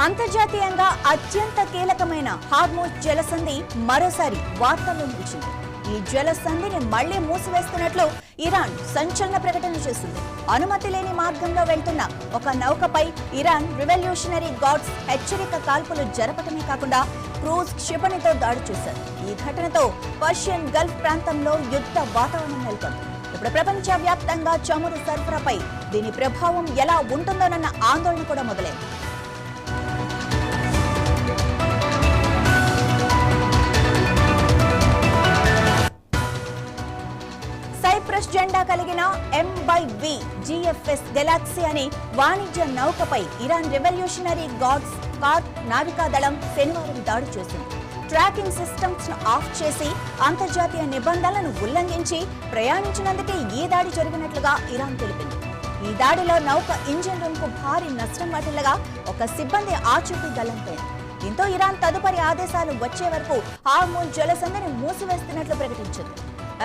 అంతర్జాతీయంగా అత్యంత కీలకమైన హార్మోజ్ జలసంధి మరోసారి వార్తల్లో నిలిచింది. ఈ జలసంధిని మళ్లీ మూసివేస్తున్నట్లు ఇరాన్ సంచలన ప్రకటన చేసింది. అనుమతి లేని మార్గంలో వెళ్తున్న ఒక నౌకపై ఇరాన్ రివల్యూషనరీ గార్డ్స్ హెచ్చరిక కాల్పులు జరపటమే కాకుండా క్రూజ్ క్షిపణితో దాడి చేశారు. ఈ ఘటనతో పర్షియన్ గల్ఫ్ ప్రాంతంలో యుద్ధ వాతావరణం నెలకొంది. ఇప్పుడు ప్రపంచ వ్యాప్తంగా చమురు సరఫరాపై దీని ప్రభావం ఎలా ఉంటుందోనన్న ఆందోళన కూడా మొదలైంది. సైప్రస్ జెండా కలిగిన MV GFS గెలాక్సీ అనే వాణిజ్య నౌకపై ఇరాన్ రెవల్యూషనరీ గార్డ్స్ కార్డ్ నావికాదళం శనివారం దాడి చేసింది. ట్రాకింగ్ సిస్టమ్స్ ను ఆఫ్ చేసి అంతర్జాతీయ నిబంధనలను ఉల్లంఘించి ప్రయాణించినందుకే ఈ దాడి జరిగినట్లుగా ఇరాన్ తెలిపింది. ఈ దాడిలో నౌక ఇంజిన్ రూమ్ కు భారీ నష్టం వాటిల్లగా ఒక సిబ్బంది ఆచూకీ గల్లంతైంది. దీంతో ఇరాన్ తదుపరి ఆదేశాలు వచ్చే వరకు హార్మోజ్ జలసంధిని మూసివేస్తున్నట్లు ప్రకటించింది.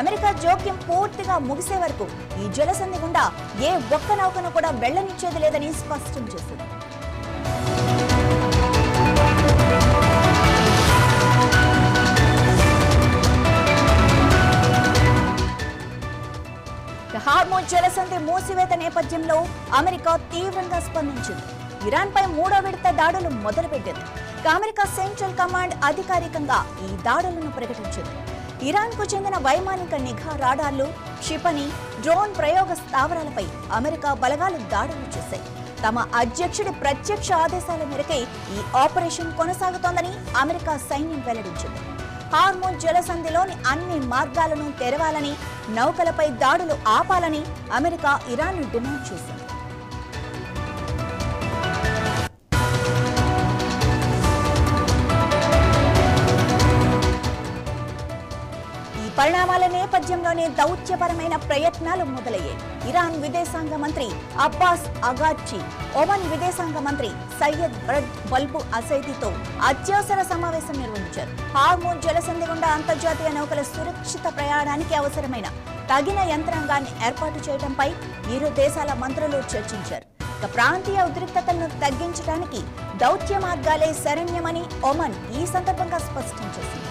అమెరికా జోక్యం పూర్తిగా ముగిసే వరకు ఈ జలసంధి గుండా ఏ ఒక్క నౌకను కూడా వెళ్లనిచ్చేది లేదని స్పష్టం చేసింది. హార్మోజ్ జలసంధి మూసివేత నేపథ్యంలో అమెరికా తీవ్రంగా స్పందించింది. ఇరాన్ పై మూడో విడత దాడులు మొదలుపెట్టింది. అమెరికా సెంట్రల్ కమాండ్ అధికారికంగా ఈ దాడులను ప్రకటించింది. ఇరాన్ కు చెందిన వైమానిక నిఘా రాడార్లు, క్షిపణి, డ్రోన్ ప్రయోగ స్థావరాలపై అమెరికా బలగాలు దాడులు చేశాయి. తమ అధ్యక్షుడి ప్రత్యక్ష ఆదేశాల మేరకే ఈ ఆపరేషన్ కొనసాగుతోందని అమెరికా సైన్యం వెల్లడించింది. హార్మోజ్ జలసంధిలోని అన్ని మార్గాలను తెరవాలని, నౌకలపై దాడులు ఆపాలని అమెరికా ఇరాన్ను డిమాండ్ చేసింది. పరిణామాల నేపథ్యంలోనే దౌత్యపరమైన ప్రయత్నాలు మొదలయ్యాయి. ఇరాన్ విదేశాంగ మంత్రి అబ్బాస్ అగాచ్చి, ఒమన్ విదేశాంగ మంత్రి సయ్యద్ బరద్ బల్బు అసైదీతో అత్యవసర సమావేశం నిర్వహించారు. హార్మోజ్ జలసంధి గుండా అంతర్జాతీయ నౌకల సురక్షిత ప్రయాణానికి అవసరమైన తగిన యంత్రాంగాన్ని ఏర్పాటు చేయడంపై ఇరు దేశాల మంత్రులు చర్చించారు. ప్రాంతీయ ఉద్రిక్తతలను తగ్గించడానికి దౌత్య మార్గాలే శరణ్యమని ఒమన్ ఈ సందర్భంగా స్పష్టం చేసింది.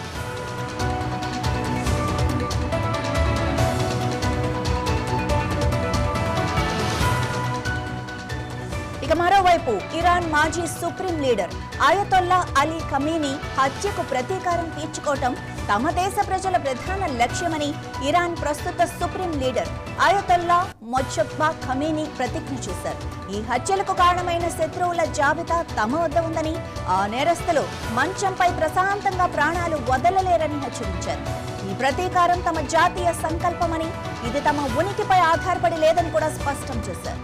మరోవైపు ఇరాన్ మాజీ సుప్రీం లీడర్ అయతొల్లా అలీ ఖమీనీ హత్యకు ప్రతీకారం తీర్చుకోవటం తమ దేశ ప్రజల ప్రధాన లక్ష్యమని ఇరాన్ ప్రస్తుత సుప్రీం లీడర్ అయతొల్లా మొజ్తబా ఖమీనీ ప్రతిజ్ఞ చేశారు. ఈ హత్యలకు కారణమైన శత్రువుల జాబితా తమ వద్ద ఉందని, ఆ నేరస్తులు మంచంపై ప్రశాంతంగా ప్రాణాలు వదలలేరని హెచ్చరించారు. ఈ ప్రతీకారం తమ జాతీయ సంకల్పమని, ఇది తమ ఉనికిపై ఆధారపడి లేదని కూడా స్పష్టం చేశారు.